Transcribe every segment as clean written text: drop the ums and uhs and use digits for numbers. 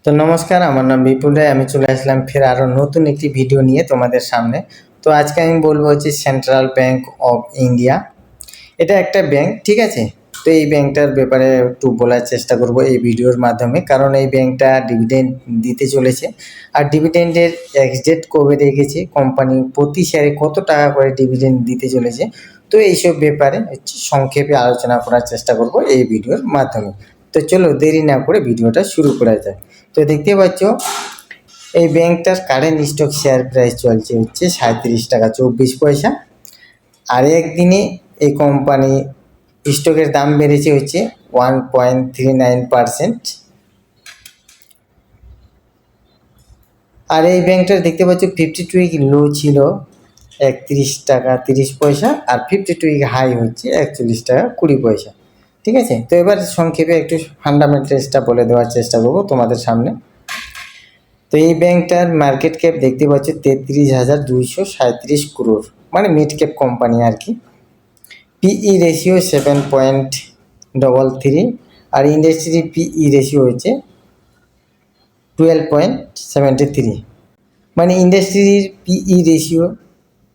তো নমস্কার, আমার নাম বিপুল রায়। আমি চলে আসলাম ফের আরও নতুন একটি ভিডিও নিয়ে তোমাদের সামনে। তো আজকে আমি বলবো হচ্ছে সেন্ট্রাল ব্যাঙ্ক অফ ইন্ডিয়া। এটা একটা ব্যাংক, ঠিক আছে। তো এই ব্যাংকটার ব্যাপারে একটু বলার চেষ্টা করব এই ভিডিওর মাধ্যমে, কারণ এই ব্যাংকটা ডিভিডেন্ড দিতে চলেছে। আর ডিভিডেন্ডের এক্সডেট কবে রেখেছে, কোম্পানি প্রতি শেয়ারে কত টাকা করে ডিভিডেন্ড দিতে চলেছে, তো এইসব ব্যাপারে হচ্ছে সংক্ষেপে আলোচনা করার চেষ্টা করব এই ভিডিওর মাধ্যমে। তো চলো দেরি না করে ভিডিওটা শুরু করা যায়। তো দেখতে পাচ্ছ এই ব্যাংকটার কারেন্ট স্টক শেয়ার প্রাইস চলছে হচ্ছে 37 টাকা 24 পয়সা। আর একদিনে এই কোম্পানি স্টকের দাম বেড়েছে হচ্ছে 1.39%। আর এই ব্যাংকটার দেখতে পাচ্ছ 52 উইক লো ছিল 31 টাকা 30 পয়সা, আর 52 উইক হাই হচ্ছে 41 টাকা 20 পয়সা। ঠিক আছে, তো এবার সংক্ষেপে একটু ফান্ডামেন্টালসটা বলে দেওয়ার চেষ্টা করবো তোমাদের সামনে। তো এই ব্যাংকটার মার্কেট ক্যাপ দেখতে পাচ্ছ 33,237 crore, মানে মিড ক্যাপ কোম্পানি আর কি। পিই রেশিও 7.33, আর ইন্ডাস্ট্রি পিই রেশিও হচ্ছে 12.73, মানে ইন্ডাস্ট্রির পিই রেশিও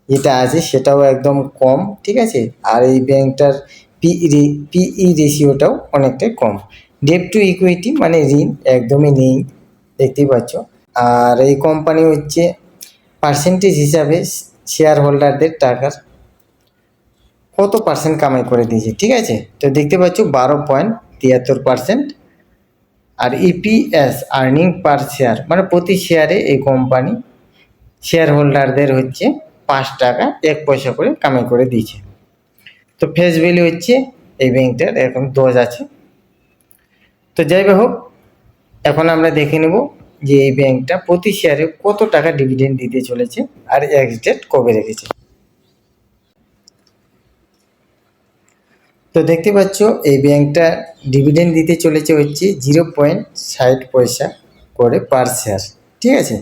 যেটা আছে সেটাও একদম কম, ঠিক আছে। আর এই ব্যাংকটার পিই রেশিওটাও অনেকটাই কম। ডেট টু ইকুইটি মানে ঋণ একদমই নেই, দেখতেই পাচ্ছ। আর এই কোম্পানি হচ্ছে পার্সেন্টেজ হিসাবে শেয়ার হোল্ডারদের টাকার কত পার্সেন্ট কামাই করে দিয়েছে, ঠিক আছে। তো দেখতে পাচ্ছ 12.73%। আর ইপিএস আর্নিং পার শেয়ার মানে প্রতি শেয়ারে এই কোম্পানি শেয়ার হোল্ডারদের হচ্ছে 5 টাকা 1 পয়সা করে কামাই করে দিয়েছে। তো ফেস ভ্যালু হচ্ছে এই ব্যাংকটার এখন 10 আছে। তো যাই হোক, এখন আমরা দেখে নেব যে এই ব্যাংকটা প্রতি শেয়ারে কত টাকা ডিভিডেন্ড দিতে চলেছে আর এক্সডেট কবে রেখেছে। তো দেখতে পাচ্ছ এই ব্যাংকটা ডিভিডেন্ড দিতে চলেছে হচ্ছে 0.60 পয়সা করে পার শেয়ার, ঠিক আছে।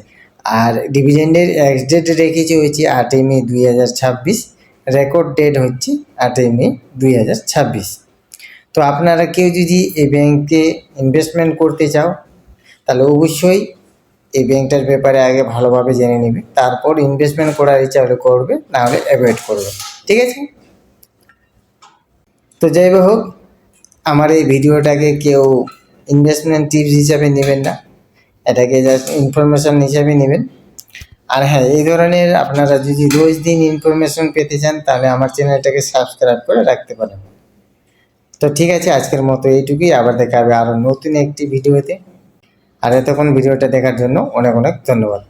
আর ডিভিডেন্ডের এক্সডেট রেখেছে হচ্ছে 8 মে 2026, রেকর্ড ডেট হচ্ছে 8 মে 2026। তো আপনারা কেউ যদি এই ব্যাংকে ইনভেস্টমেন্ট করতে চাও তাহলে অবশ্যই এই ব্যাংকটার ব্যাপারে আগে ভালোভাবে জেনে নেবে, তারপর ইনভেস্টমেন্ট করার ইচ্ছা হলে করবে, না হলে অ্যাভয়েড করবে, ঠিক আছে। তো যাই হোক, আমার এই ভিডিওটাকে কেউ ইনভেস্টমেন্ট টিপস হিসাবে নেবেন না, এটাকে জাস্ট ইনফরমেশন হিসাবে নেবেন। আর হ্যাঁ, এই ধরনের আপনারা যদি রোজ দিন ইনফরমেশন পেতে চান তাহলে আমার চ্যানেলটাকে সাবস্ক্রাইব করে রাখতে পারেন। তো ঠিক আছে, আজকের মতো এইটুকুই। আবার দেখা হবে আরও নতুন একটি ভিডিওতে। আর এতক্ষণ ভিডিওটা দেখার জন্য অনেক অনেক ধন্যবাদ।